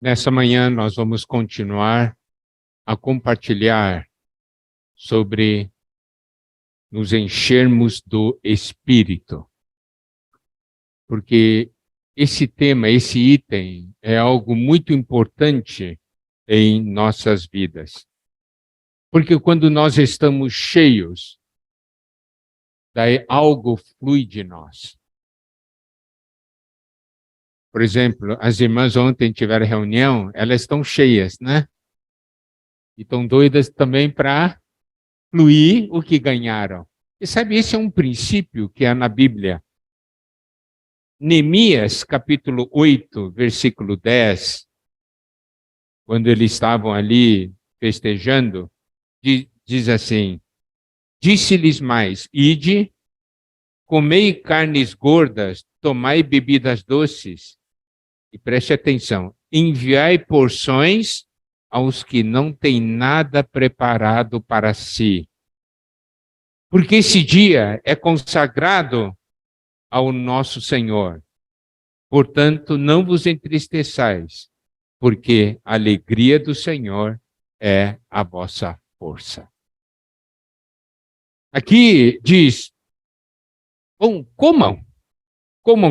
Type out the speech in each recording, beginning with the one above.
Nessa manhã nós vamos continuar a compartilhar sobre nos enchermos do Espírito, porque esse tema, esse item é algo muito importante em nossas vidas. Porque quando nós estamos cheios, daí algo flui de nós. Por exemplo, as irmãs ontem tiveram reunião, elas estão cheias, né? E estão doidas também para fluir o que ganharam. E sabe, esse é um princípio que há na Bíblia. Neemias, capítulo 8, versículo 10, quando eles estavam ali festejando, diz assim: disse-lhes mais, ide, comei carnes gordas, tomai bebidas doces, e preste atenção, enviai porções aos que não têm nada preparado para si. Porque esse dia é consagrado ao nosso Senhor. Portanto, não vos entristeçais, porque a alegria do Senhor é a vossa força. Aqui diz, bom, comam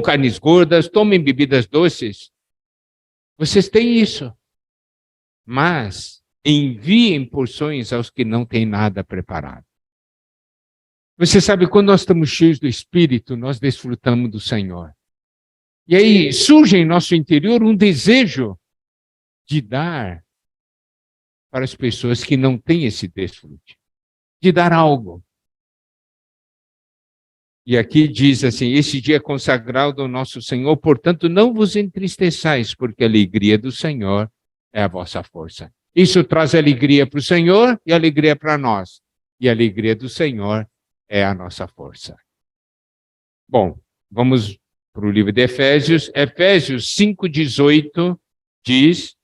carnes gordas, tomem bebidas doces. Vocês têm isso, mas enviem porções aos que não têm nada preparado. Você sabe, quando nós estamos cheios do Espírito, nós desfrutamos do Senhor. E aí surge em nosso interior um desejo de dar para as pessoas que não têm esse desfrute, de dar algo. E aqui diz assim, esse dia é consagrado ao nosso Senhor, portanto não vos entristeçais, porque a alegria do Senhor é a vossa força. Isso traz alegria para o Senhor e alegria para nós. E a alegria do Senhor é a nossa força. Bom, vamos para o livro de Efésios. Efésios 5,18 diz,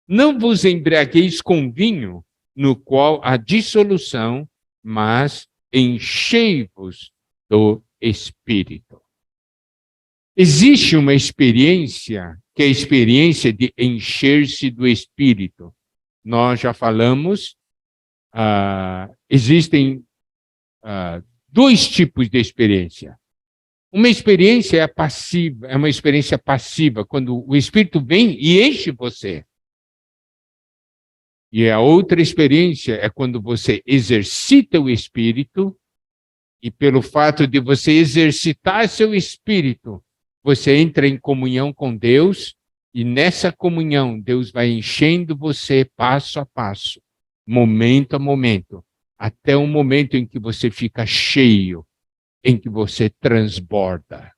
não vos embriagueis com vinho, no qual há dissolução, mas enchei-vos do Espírito. Existe uma experiência, que é a experiência de encher-se do Espírito. Nós já falamos, existem dois tipos de experiência. Uma experiência é passiva, é uma experiência passiva, quando o Espírito vem e enche você. E a outra experiência é quando você exercita o Espírito, e pelo fato de você exercitar seu Espírito, você entra em comunhão com Deus, e nessa comunhão Deus vai enchendo você passo a passo, momento a momento, até o momento em que você fica cheio, em que você transborda.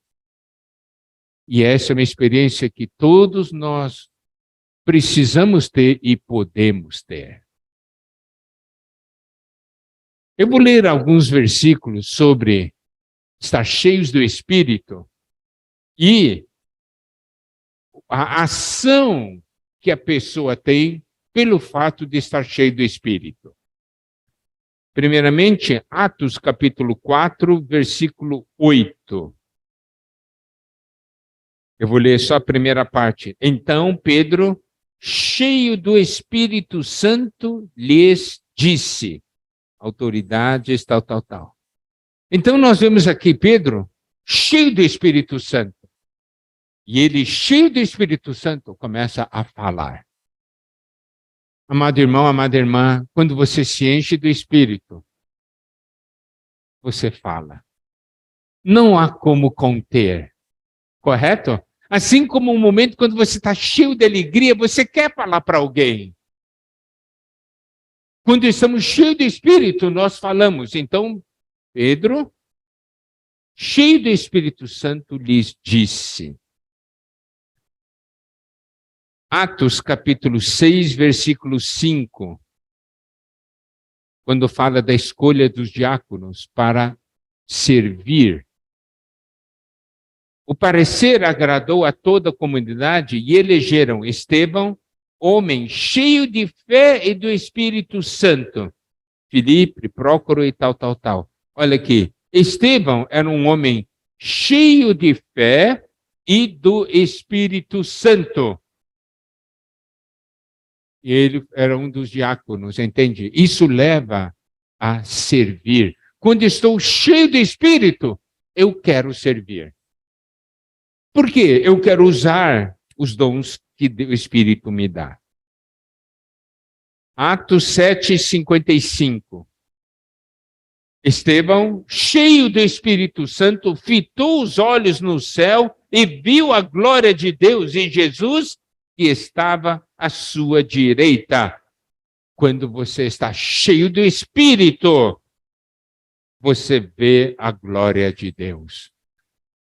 E essa é uma experiência que todos nós precisamos ter e podemos ter. Eu vou ler alguns versículos sobre estar cheios do Espírito e a ação que a pessoa tem pelo fato de estar cheio do Espírito. Primeiramente, Atos capítulo 4, versículo 8. Eu vou ler só a primeira parte. Então, Pedro, cheio do Espírito Santo, lhes disse, autoridades, tal. Então, nós vemos aqui Pedro, cheio do Espírito Santo. E ele, cheio do Espírito Santo, começa a falar. Amado irmão, amada irmã, quando você se enche do Espírito, você fala. Não há como conter, correto? Assim como um momento quando você está cheio de alegria, você quer falar para alguém. Quando estamos cheios do Espírito, nós falamos. Então, Pedro, cheio do Espírito Santo, lhes disse. Atos capítulo 6, versículo 5. Quando fala da escolha dos diáconos para servir. O parecer agradou a toda a comunidade e elegeram Estevão, homem cheio de fé e do Espírito Santo. Filipe, Prócoro e tal. Olha aqui, Estevão era um homem cheio de fé e do Espírito Santo. E ele era um dos diáconos, entende? Isso leva a servir. Quando estou cheio de Espírito, eu quero servir. Por quê? Eu quero usar os dons que o Espírito me dá. Atos 7:55. Estevão, cheio do Espírito Santo, fitou os olhos no céu e viu a glória de Deus e Jesus que estava à sua direita. Quando você está cheio do Espírito, você vê a glória de Deus.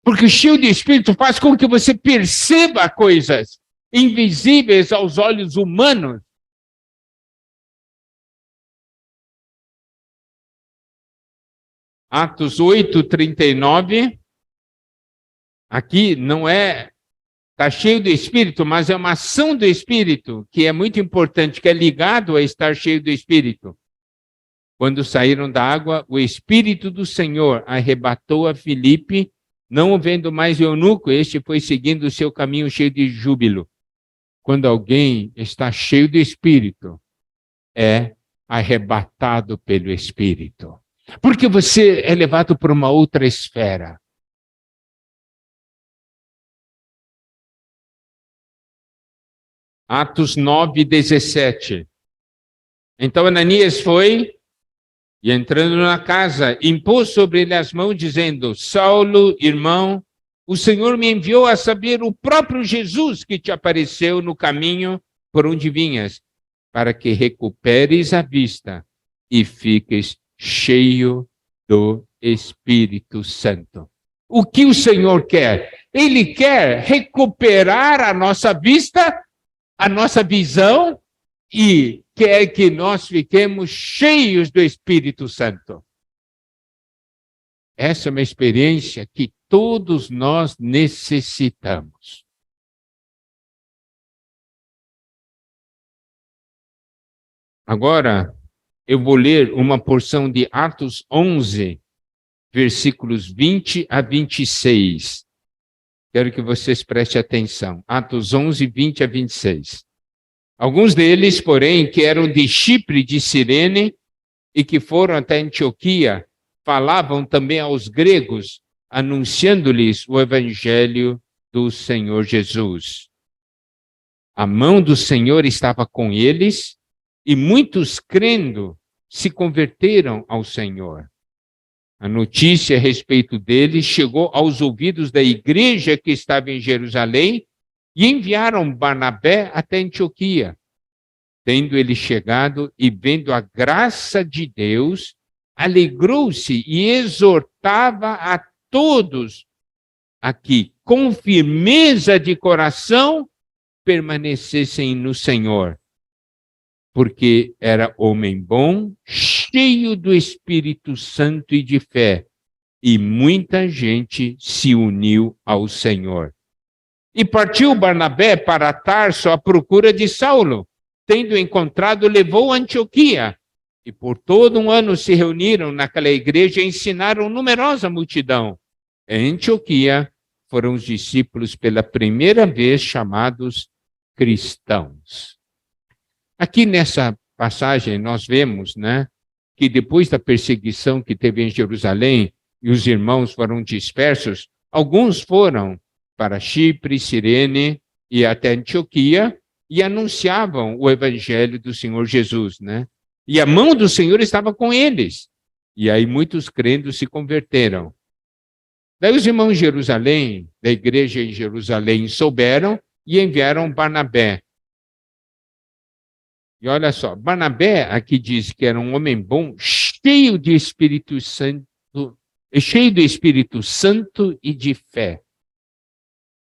Porque cheio de Espírito faz com que você perceba coisas invisíveis aos olhos humanos. Atos 8:39. Aqui não é, está cheio do Espírito, mas é uma ação do Espírito, que é muito importante, que é ligado a estar cheio do Espírito. Quando saíram da água, o Espírito do Senhor arrebatou a Filipe, não vendo mais o eunuco, este foi seguindo o seu caminho cheio de júbilo. Quando alguém está cheio do Espírito, é arrebatado pelo Espírito. Porque você é levado para uma outra esfera. Atos 9:17. Então Ananias foi e, entrando na casa, impôs sobre ele as mãos, dizendo: Saulo, irmão, o Senhor me enviou a saber o próprio Jesus que te apareceu no caminho por onde vinhas, para que recuperes a vista e fiques cheio do Espírito Santo. O que o Senhor quer? Ele quer recuperar a nossa vista, a nossa visão, e quer que nós fiquemos cheios do Espírito Santo. Essa é uma experiência que todos nós necessitamos. Agora, eu vou ler uma porção de Atos 11, versículos 20 a 26. Quero que vocês prestem atenção. Atos 11, 20 a 26. Alguns deles, porém, que eram de Chipre, de Cirene, e que foram até Antioquia, falavam também aos gregos, anunciando-lhes o evangelho do Senhor Jesus. A mão do Senhor estava com eles, e muitos, crendo, se converteram ao Senhor. A notícia a respeito deles chegou aos ouvidos da igreja que estava em Jerusalém, e enviaram Barnabé até Antioquia. Tendo ele chegado e vendo a graça de Deus, alegrou-se e exortava a todos a que, com firmeza de coração, permanecessem no Senhor. Porque era homem bom, cheio do Espírito Santo e de fé, e muita gente se uniu ao Senhor. E partiu Barnabé para Tarso à procura de Saulo. Tendo encontrado, levou a Antioquia. E por todo um ano se reuniram naquela igreja e ensinaram numerosa multidão. Em Antioquia foram os discípulos pela primeira vez chamados cristãos. Aqui nessa passagem nós vemos, que depois da perseguição que teve em Jerusalém e os irmãos foram dispersos, alguns foram para Chipre, Cirene e até Antioquia, e anunciavam o evangelho do Senhor Jesus, E a mão do Senhor estava com eles. E aí muitos crendo se converteram. Daí os irmãos de Jerusalém, da igreja em Jerusalém, souberam e enviaram Barnabé. E olha só, Barnabé aqui diz que era um homem bom, cheio de Espírito Santo, cheio do Espírito Santo e de fé.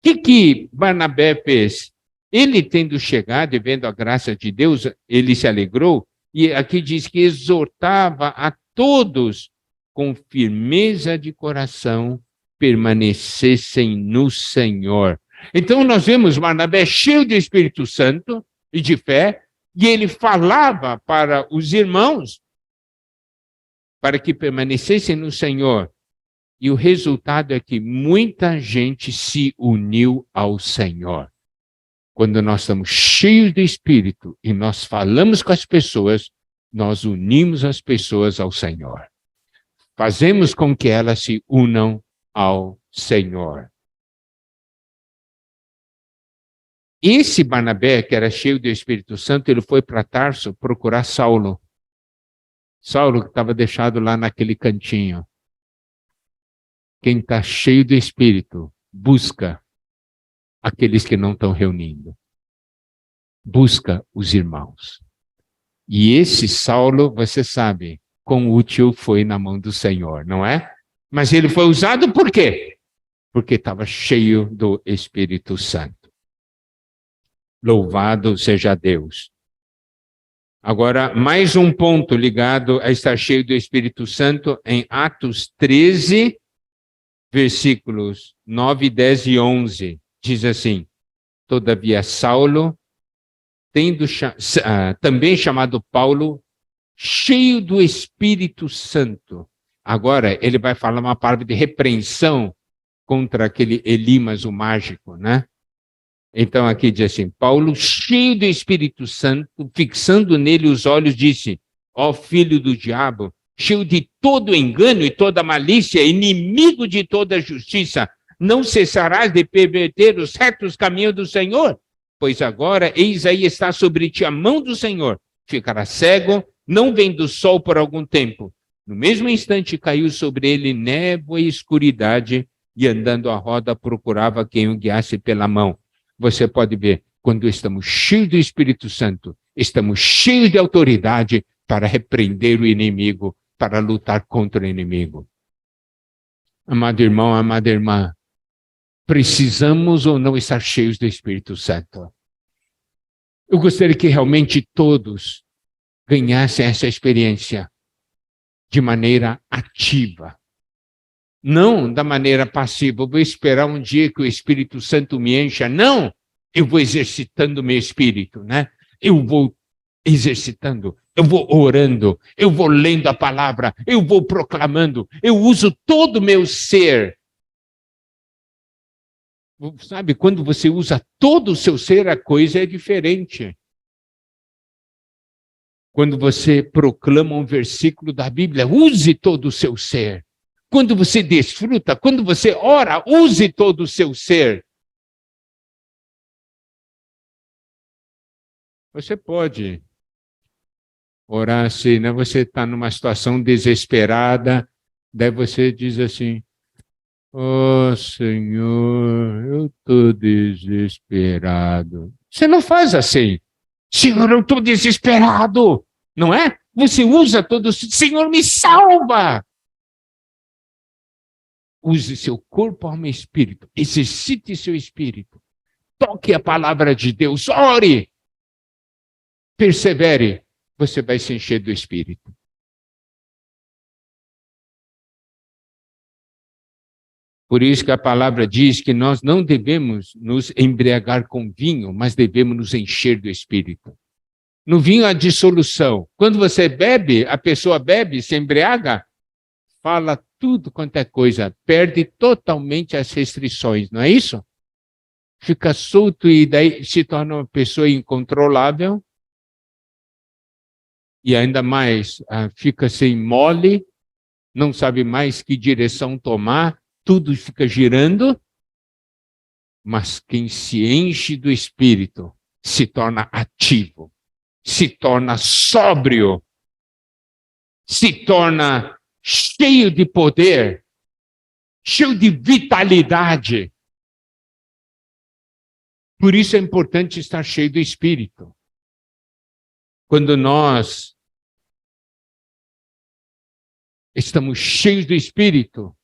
O que Barnabé fez? Ele, tendo chegado e vendo a graça de Deus, ele se alegrou, e aqui diz que exortava a todos com firmeza de coração permanecessem no Senhor. Então nós vemos Barnabé cheio do Espírito Santo e de fé, e ele falava para os irmãos para que permanecessem no Senhor. E o resultado é que muita gente se uniu ao Senhor. Quando nós estamos cheios do Espírito e nós falamos com as pessoas, nós unimos as pessoas ao Senhor. Fazemos com que elas se unam ao Senhor. Esse Barnabé, que era cheio do Espírito Santo, ele foi para Tarso procurar Saulo. Saulo que estava deixado lá naquele cantinho. Quem está cheio do Espírito, busca aqueles que não estão reunindo. Busca os irmãos. E esse Saulo, você sabe, quão útil foi na mão do Senhor, não é? Mas ele foi usado por quê? Porque estava cheio do Espírito Santo. Louvado seja Deus. Agora, mais um ponto ligado a estar cheio do Espírito Santo em Atos 13, versículos 9, 10 e 11. Diz assim: todavia Saulo, também chamado Paulo, cheio do Espírito Santo. Agora, ele vai falar uma palavra de repreensão contra aquele Elimas, o mágico, né? Então aqui diz assim: Paulo, cheio do Espírito Santo, fixando nele os olhos, disse: ó filho do diabo, cheio de todo engano e toda malícia, inimigo de toda justiça, não cessarás de perverter os retos caminhos do Senhor? Pois agora, eis aí está sobre ti a mão do Senhor. Ficará cego, não vendo o sol por algum tempo. No mesmo instante caiu sobre ele névoa e escuridade, e andando à roda procurava quem o guiasse pela mão. Você pode ver, quando estamos cheios do Espírito Santo, estamos cheios de autoridade para repreender o inimigo, para lutar contra o inimigo. Amado irmão, amada irmã, precisamos ou não estar cheios do Espírito Santo? Eu gostaria que realmente todos ganhassem essa experiência de maneira ativa. Não da maneira passiva, eu vou esperar um dia que o Espírito Santo me encha. Não, eu vou exercitando o meu espírito, né? Eu vou exercitando, eu vou orando, eu vou lendo a palavra, eu vou proclamando, eu uso todo o meu ser. Sabe, quando você usa todo o seu ser, a coisa é diferente. Quando você proclama um versículo da Bíblia, use todo o seu ser. Quando você desfruta, quando você ora, use todo o seu ser. Você pode orar assim, né? Você está numa situação desesperada, daí você diz assim: ó Senhor, eu estou desesperado. Você não faz assim: Senhor, eu estou desesperado. Não é? Você usa todo o Senhor, me salva. Use seu corpo, alma e espírito. Exercite seu espírito. Toque a palavra de Deus. Ore. Persevere. Você vai se encher do espírito. Por isso que a palavra diz que nós não devemos nos embriagar com vinho, mas devemos nos encher do espírito. No vinho há dissolução. Quando você bebe, a pessoa bebe, se embriaga, fala tudo quanto é coisa, perde totalmente as restrições, não é isso? Fica solto e daí se torna uma pessoa incontrolável. E ainda mais, fica sem mole, não sabe mais que direção tomar, tudo fica girando. Mas quem se enche do Espírito se torna ativo, se torna sóbrio, se torna cheio de poder, cheio de vitalidade. Por isso é importante estar cheio do Espírito. Quando nós estamos cheios do Espírito,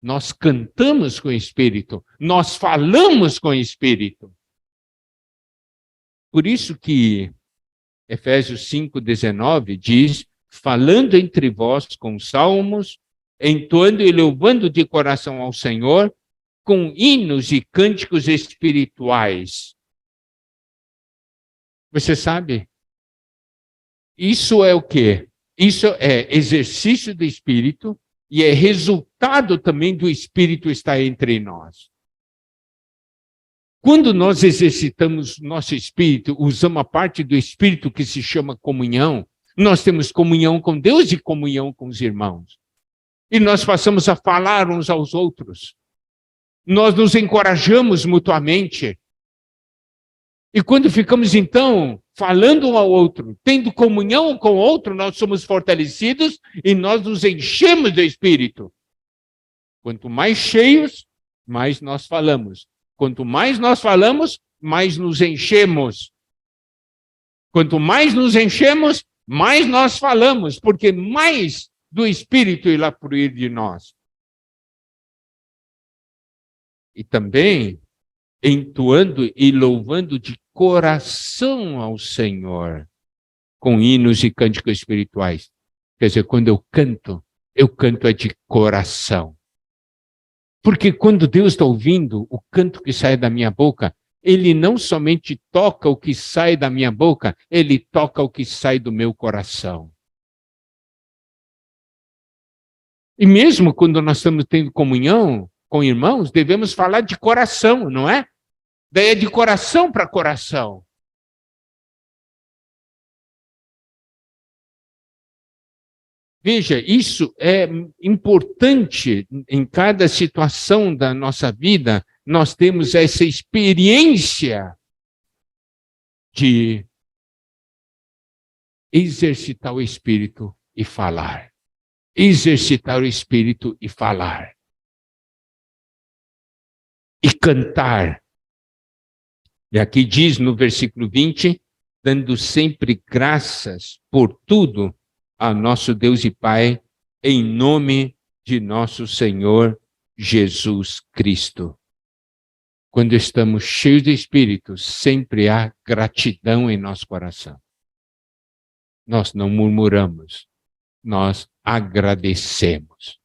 nós cantamos com o Espírito, nós falamos com o Espírito. Por isso que Efésios 5,19 diz: falando entre vós com salmos, entoando e louvando de coração ao Senhor, com hinos e cânticos espirituais. Você sabe? Isso é o quê? Isso é exercício do Espírito e é resultado também do Espírito estar entre nós. Quando nós exercitamos nosso espírito, usamos a parte do espírito que se chama comunhão, nós temos comunhão com Deus e comunhão com os irmãos. E nós passamos a falar uns aos outros. Nós nos encorajamos mutuamente. E quando ficamos, então, falando um ao outro, tendo comunhão com o outro, nós somos fortalecidos e nós nos enchemos do Espírito. Quanto mais cheios, mais nós falamos. Quanto mais nós falamos, mais nos enchemos. Quanto mais nos enchemos, mais nós falamos, porque mais do Espírito irá fluir de nós. E também entoando e louvando de coração ao Senhor, com hinos e cânticos espirituais. Quer dizer, quando eu canto é de coração. Porque quando Deus está ouvindo o canto que sai da minha boca, Ele não somente toca o que sai da minha boca, Ele toca o que sai do meu coração. E mesmo quando nós estamos tendo comunhão com irmãos, devemos falar de coração, não é? Daí é de coração para coração. Veja, isso é importante em cada situação da nossa vida. Nós temos essa experiência de exercitar o Espírito e falar. Exercitar o Espírito e falar. E cantar. E aqui diz no versículo 20, dando sempre graças por tudo a nosso Deus e Pai, em nome de nosso Senhor Jesus Cristo. Quando estamos cheios de Espírito, sempre há gratidão em nosso coração. Nós não murmuramos, nós agradecemos.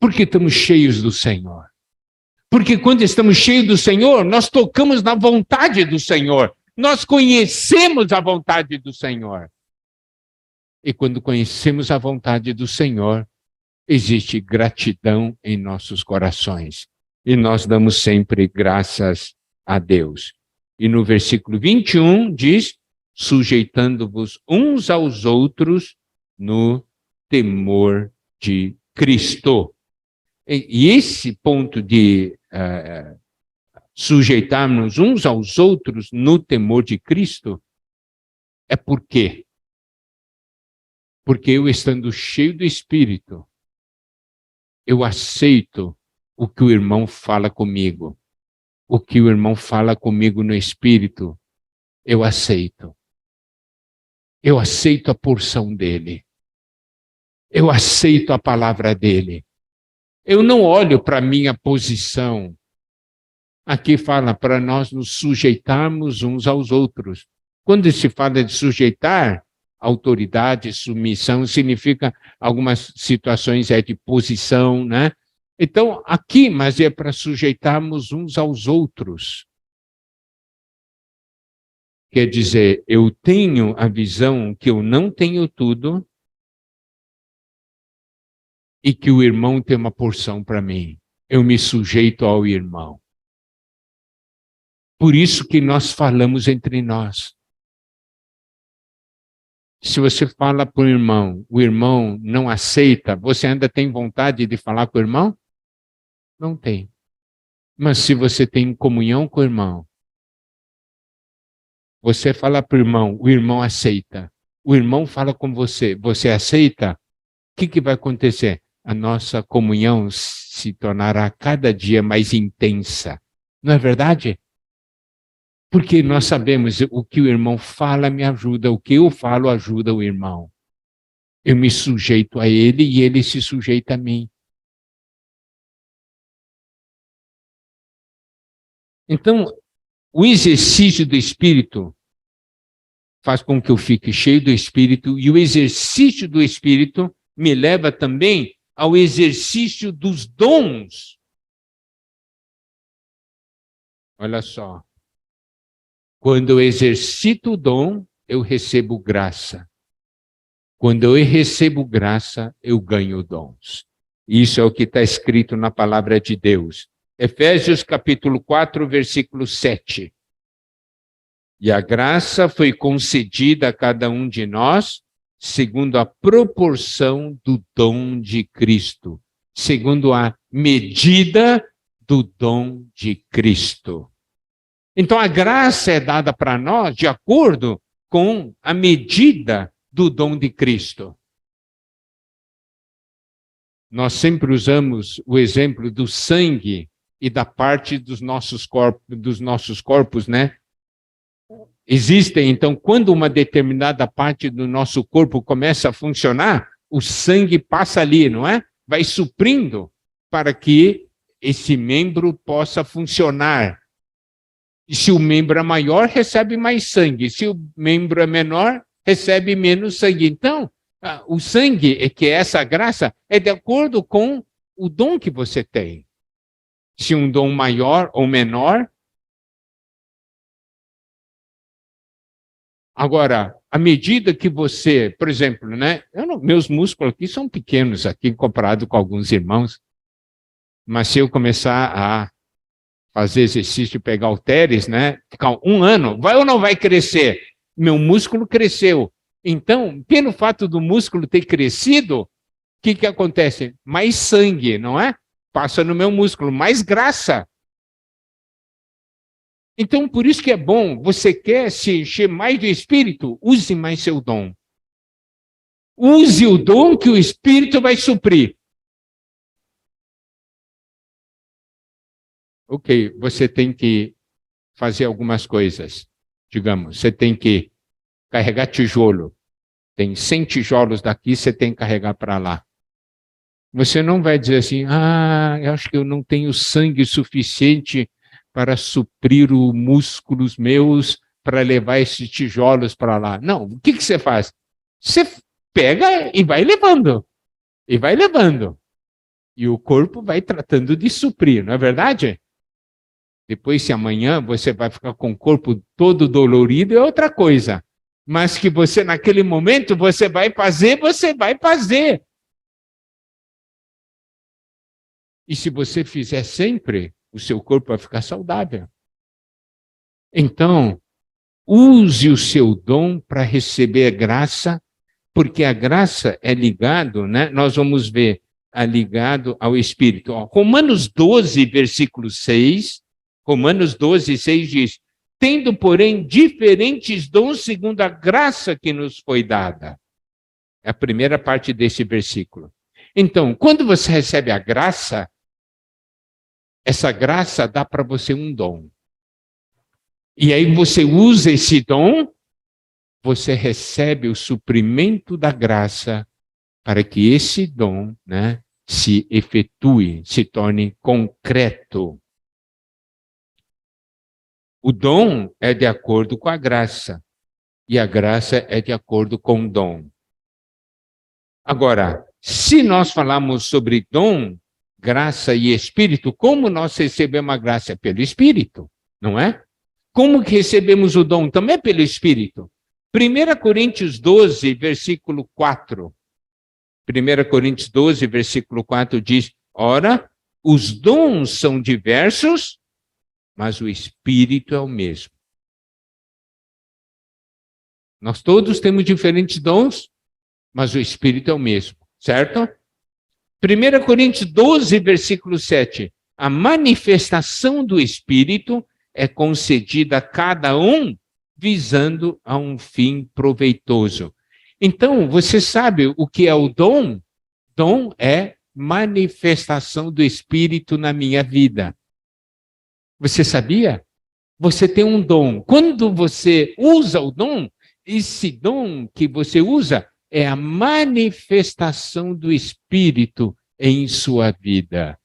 Porque estamos cheios do Senhor. Porque quando estamos cheios do Senhor, nós tocamos na vontade do Senhor. Nós conhecemos a vontade do Senhor. E quando conhecemos a vontade do Senhor, existe gratidão em nossos corações. E nós damos sempre graças a Deus. E no versículo 21 diz, sujeitando-vos uns aos outros no temor de Cristo. E esse ponto de sujeitarmos uns aos outros no temor de Cristo é por quê? Porque eu, estando cheio do Espírito, eu aceito o que o irmão fala comigo. O que o irmão fala comigo no Espírito, eu aceito. Eu aceito a porção dele. Eu aceito a palavra dele. Eu não olho para a minha posição. Aqui fala para nós nos sujeitarmos uns aos outros. Quando se fala de sujeitar, autoridade, submissão, significa algumas situações de posição, né? Então, aqui, mas é para sujeitarmos uns aos outros. Quer dizer, eu tenho a visão que eu não tenho tudo e que o irmão tem uma porção para mim. Eu me sujeito ao irmão. Por isso que nós falamos entre nós. Se você fala para o irmão não aceita, você ainda tem vontade de falar com o irmão? Não tem. Mas se você tem comunhão com o irmão, você fala para o irmão aceita. O irmão fala com você, você aceita? O que vai acontecer? A nossa comunhão se tornará cada dia mais intensa. Não é verdade? Porque nós sabemos o que o irmão fala me ajuda, o que eu falo ajuda o irmão. Eu me sujeito a ele e ele se sujeita a mim. Então, o exercício do Espírito faz com que eu fique cheio do Espírito e o exercício do Espírito me leva também ao exercício dos dons. Olha só. Quando eu exercito o dom, eu recebo graça. Quando eu recebo graça, eu ganho dons. Isso é o que está escrito na palavra de Deus. Efésios capítulo 4, versículo 7. E a graça foi concedida a cada um de nós, segundo a proporção do dom de Cristo, segundo a medida do dom de Cristo. Então a graça é dada para nós de acordo com a medida do dom de Cristo. Nós sempre usamos o exemplo do sangue e da parte dos nossos corpos, né? Existem, então, quando uma determinada parte do nosso corpo começa a funcionar, o sangue passa ali, não é? Vai suprindo para que esse membro possa funcionar. E se o membro é maior, recebe mais sangue. Se o membro é menor, recebe menos sangue. Então, o sangue, que é essa graça, é de acordo com o dom que você tem. Se um dom maior ou menor. Agora, à medida que você, por exemplo, né? Meus músculos aqui são pequenos, aqui comparado com alguns irmãos. Mas se eu começar a fazer exercício, pegar halteres, né? Ficar 1 ano, vai ou não vai crescer? Meu músculo cresceu. Então, pelo fato do músculo ter crescido, o que acontece? Mais sangue, não é? Passa no meu músculo, mais graça. Então, por isso que é bom, você quer se encher mais do Espírito, use mais seu dom. Use o dom que o Espírito vai suprir. Ok, você tem que fazer algumas coisas. Digamos, você tem que carregar tijolo. Tem 100 tijolos daqui, você tem que carregar para lá. Você não vai dizer assim, eu acho que eu não tenho sangue suficiente para suprir os músculos meus para levar esses tijolos para lá. Não, o que você faz? Você pega e vai levando. E vai levando. E o corpo vai tratando de suprir, não é verdade? Depois, se amanhã você vai ficar com o corpo todo dolorido, é outra coisa. Mas que você, naquele momento, você vai fazer, você vai fazer. E se você fizer sempre, o seu corpo vai ficar saudável. Então, use o seu dom para receber a graça, porque a graça é ligado, né? Nós vamos ver, ligado ao Espírito. Romanos 12, versículo 6, Romanos 12, 6 diz, tendo, porém, diferentes dons segundo a graça que nos foi dada. É a primeira parte desse versículo. Então, quando você recebe a graça, essa graça dá para você um dom. E aí você usa esse dom, você recebe o suprimento da graça para que esse dom, né, se efetue, se torne concreto. O dom é de acordo com a graça, e a graça é de acordo com o dom. Agora, se nós falarmos sobre dom, graça e Espírito, como nós recebemos a graça? Pelo Espírito, não é? Como que recebemos o dom? Também pelo Espírito. 1 Coríntios 12, versículo 4. 1 Coríntios 12, versículo 4 diz, ora, os dons são diversos, mas o Espírito é o mesmo. Nós todos temos diferentes dons, mas o Espírito é o mesmo, certo? 1 Coríntios 12, versículo 7. A manifestação do Espírito é concedida a cada um visando a um fim proveitoso. Então, você sabe o que é o dom? Dom é manifestação do Espírito na minha vida. Você sabia? Você tem um dom. Quando você usa o dom, esse dom que você usa é a manifestação do Espírito em sua vida.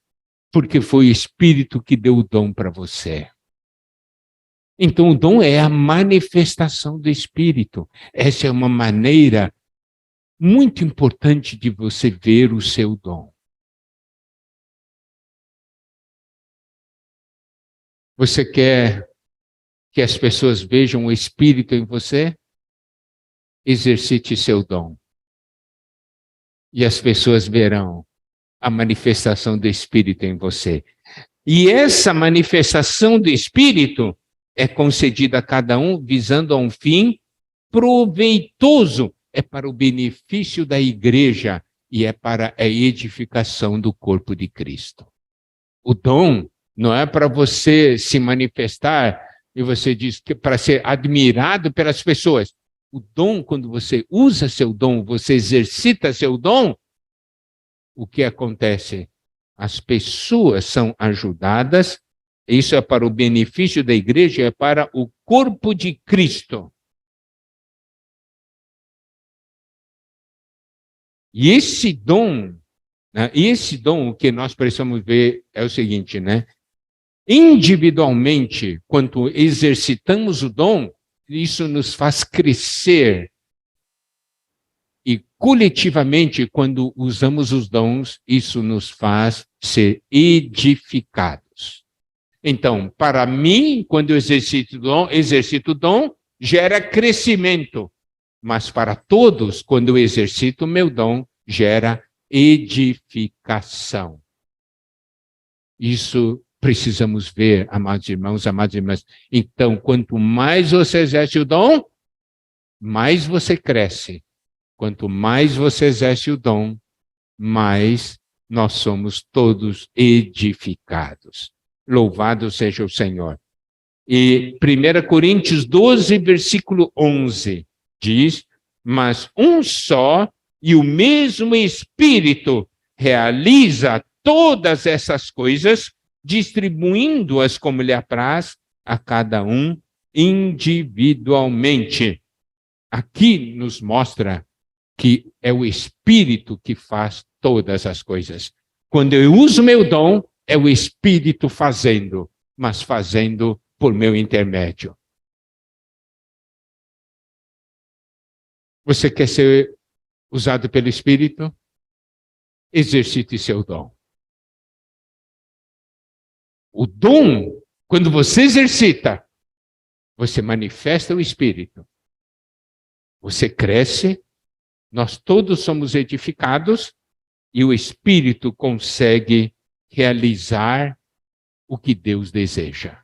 Porque foi o Espírito que deu o dom para você. Então, o dom é a manifestação do Espírito. Essa é uma maneira muito importante de você ver o seu dom. Você quer que as pessoas vejam o Espírito em você? Exercite seu dom. E as pessoas verão a manifestação do Espírito em você. E essa manifestação do Espírito é concedida a cada um visando a um fim proveitoso, é para o benefício da igreja e é para a edificação do corpo de Cristo. O dom não é para você se manifestar e você diz que para ser admirado pelas pessoas. O dom, quando você usa seu dom, você exercita seu dom, o que acontece? As pessoas são ajudadas, isso é para o benefício da igreja, é para o corpo de Cristo. E esse dom, o que nós precisamos ver é o seguinte, né? Individualmente, quando exercitamos o dom, isso nos faz crescer. E coletivamente, quando usamos os dons, isso nos faz ser edificados. Então, para mim, quando eu exercito o dom, gera crescimento. Mas para todos, quando eu exercito o meu dom, gera edificação. Isso precisamos ver, amados irmãos, amadas irmãs. Então, quanto mais você exerce o dom, mais você cresce. Quanto mais você exerce o dom, mais nós somos todos edificados. Louvado seja o Senhor. E 1 Coríntios 12, versículo 11, diz: mas um só e o mesmo Espírito realiza todas essas coisas, distribuindo-as como lhe apraz a cada um individualmente. Aqui nos mostra que é o Espírito que faz todas as coisas. Quando eu uso meu dom, é o Espírito fazendo, mas fazendo por meu intermédio. Você quer ser usado pelo Espírito? Exercite seu dom. O dom, quando você exercita, você manifesta o Espírito. Você cresce, nós todos somos edificados e o Espírito consegue realizar o que Deus deseja.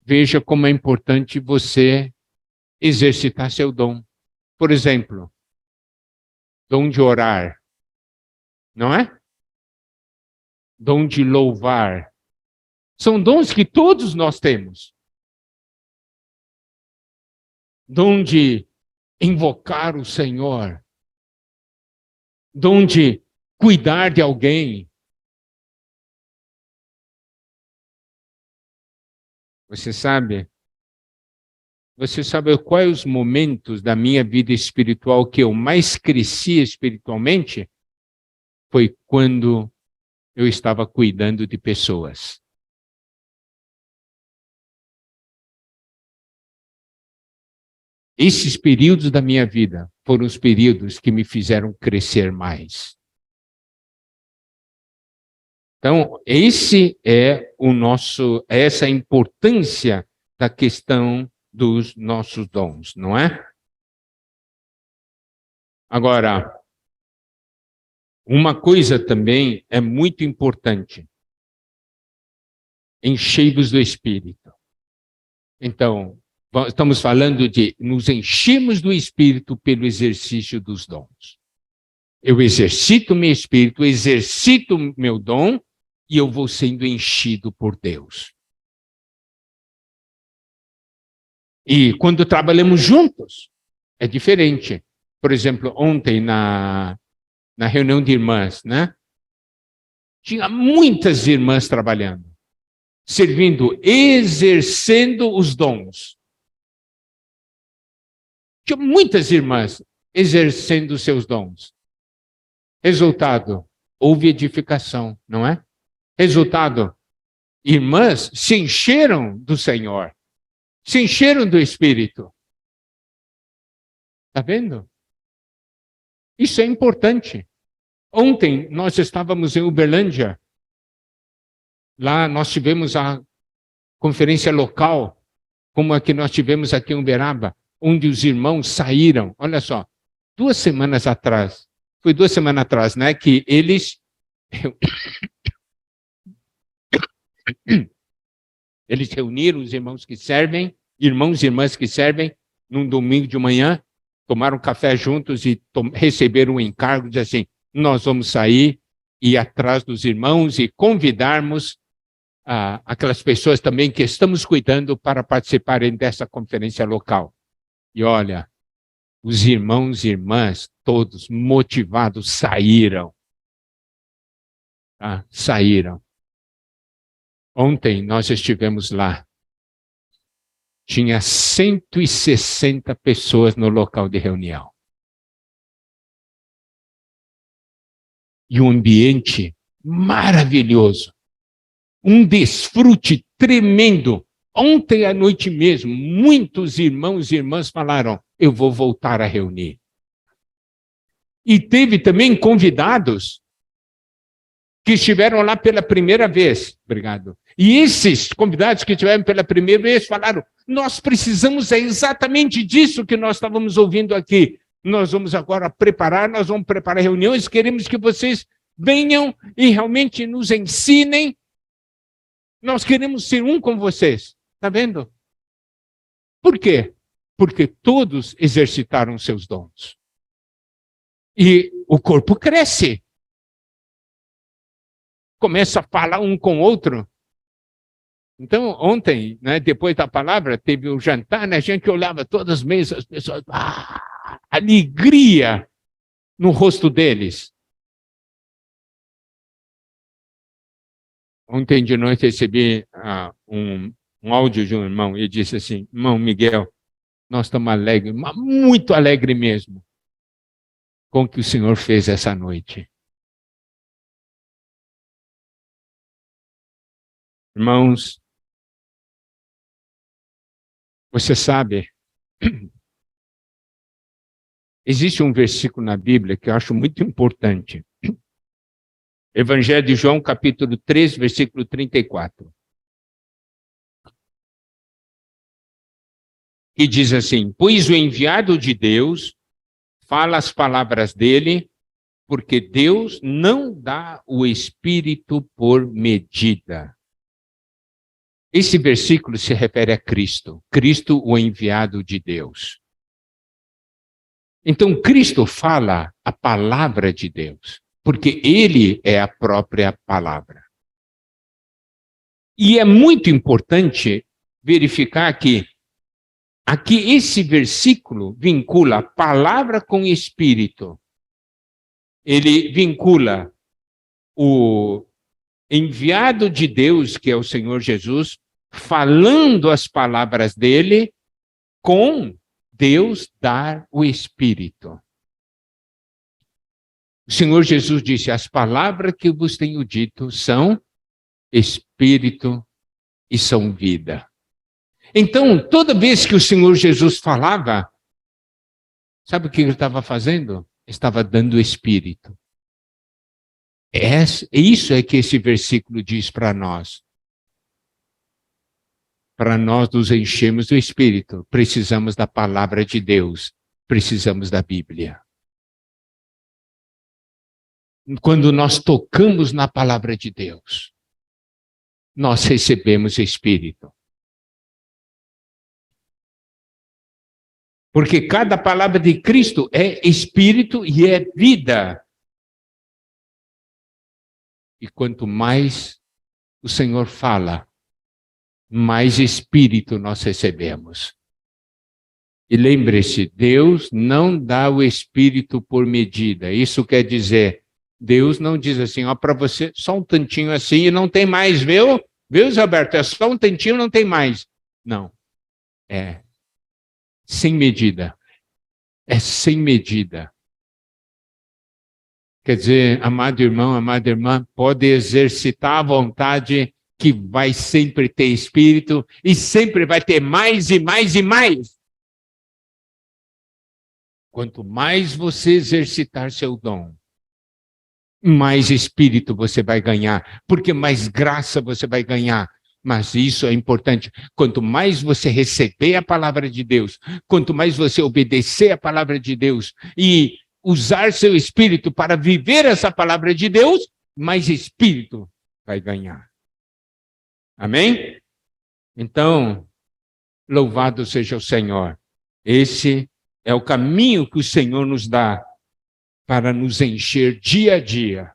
Veja como é importante você exercitar seu dom. Por exemplo, dom de orar, não é? Dom de louvar. São dons que todos nós temos. Dom de invocar o Senhor. Dom de cuidar de alguém. Você sabe quais os momentos da minha vida espiritual que eu mais cresci espiritualmente? Foi quando eu estava cuidando de pessoas. Esses períodos da minha vida foram os períodos que me fizeram crescer mais. Então, essa é a importância da questão dos nossos dons, não é? Agora, uma coisa também é muito importante. Enchei-vos do Espírito. Então, estamos falando de nos enchemos do Espírito pelo exercício dos dons. Eu exercito meu Espírito, exercito meu dom e eu vou sendo enchido por Deus. E quando trabalhamos juntos, é diferente. Por exemplo, ontem na reunião de irmãs, né? Tinha muitas irmãs trabalhando, servindo, exercendo os dons. Tinha muitas irmãs exercendo os seus dons. Resultado, houve edificação, não é? Resultado, irmãs se encheram do Senhor, se encheram do Espírito. Está vendo? Isso é importante. Ontem nós estávamos em Uberlândia. Lá nós tivemos a conferência local, como a que nós tivemos aqui em Uberaba, onde os irmãos saíram. Olha só, 2 semanas atrás, foi 2 semanas atrás, né, que eles Eles reuniram os irmãos e irmãs que servem, num domingo de manhã, tomaram café juntos e receberam um encargo de assim, nós vamos sair e ir atrás dos irmãos e convidarmos aquelas pessoas também que estamos cuidando para participarem dessa conferência local. E olha, os irmãos e irmãs, todos motivados, saíram. Tá? Saíram. Ontem nós estivemos lá. Tinha 160 pessoas no local de reunião. E um ambiente maravilhoso. Um desfrute tremendo. Ontem à noite mesmo, muitos irmãos e irmãs falaram, eu vou voltar a reunir. E teve também convidados que estiveram lá pela primeira vez. Obrigado. E esses convidados que estiveram pela primeira vez falaram, nós precisamos exatamente disso que nós estávamos ouvindo aqui. Nós vamos agora nós vamos preparar reuniões, queremos que vocês venham e realmente nos ensinem. Nós queremos ser um com vocês. Está vendo? Por quê? Porque todos exercitaram seus dons. E o corpo cresce. Começa a falar um com o outro. Então, ontem, né, depois da palavra, teve o jantar, né, a gente olhava todas as mesas, as pessoas, alegria no rosto deles. Ontem de noite recebi um áudio de um irmão e disse assim, irmão Miguel, nós estamos alegres, muito alegres mesmo, com o que o Senhor fez essa noite. Irmãos, você sabe, existe um versículo na Bíblia que eu acho muito importante. Evangelho de João, capítulo 3, versículo 34. Que diz assim, pois o enviado de Deus fala as palavras dele, porque Deus não dá o Espírito por medida. Esse versículo se refere a Cristo. Cristo, o enviado de Deus. Então, Cristo fala a palavra de Deus, porque Ele é a própria palavra. E é muito importante verificar que aqui esse versículo vincula a palavra com o Espírito. Ele vincula o enviado de Deus, que é o Senhor Jesus, falando as palavras dele, com Deus dar o Espírito. O Senhor Jesus disse, as palavras que vos tenho dito são Espírito e são vida. Então, toda vez que o Senhor Jesus falava, sabe o que ele estava fazendo? Estava dando o Espírito. Isso é que esse versículo diz para nós. Para nós nos enchermos do Espírito, precisamos da palavra de Deus, precisamos da Bíblia. Quando nós tocamos na palavra de Deus, nós recebemos o Espírito. Porque cada palavra de Cristo é Espírito e é vida. E quanto mais o Senhor fala, mais Espírito nós recebemos. E lembre-se, Deus não dá o Espírito por medida. Isso quer dizer, Deus não diz assim, ó, para você, só um tantinho assim e não tem mais, viu? Viu, Zé Alberto? É só um tantinho, não tem mais. Não. É sem medida. É sem medida. Quer dizer, amado irmão, amada irmã, pode exercitar a vontade que vai sempre ter Espírito e sempre vai ter mais e mais e mais. Quanto mais você exercitar seu dom, mais Espírito você vai ganhar, porque mais graça você vai ganhar. Mas isso é importante. Quanto mais você receber a palavra de Deus, quanto mais você obedecer a palavra de Deus e usar seu Espírito para viver essa palavra de Deus, mais Espírito vai ganhar. Amém? Então, louvado seja o Senhor. Esse é o caminho que o Senhor nos dá para nos encher dia a dia.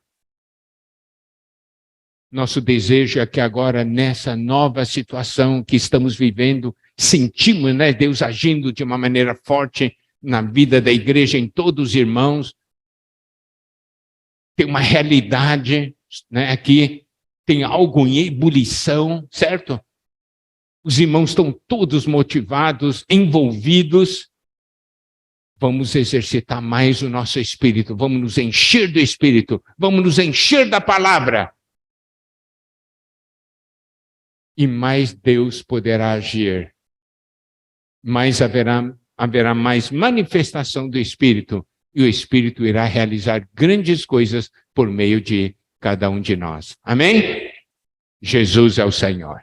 Nosso desejo é que agora, nessa nova situação que estamos vivendo, sentimos, né, Deus agindo de uma maneira forte na vida da igreja, em todos os irmãos. Tem uma realidade, né, aqui, tem algo em ebulição, certo? Os irmãos estão todos motivados, envolvidos. Vamos exercitar mais o nosso espírito, vamos nos encher do espírito, vamos nos encher da palavra. E mais Deus poderá agir. Mais haverá mais manifestação do Espírito. E o Espírito irá realizar grandes coisas por meio de cada um de nós. Amém? Jesus é o Senhor.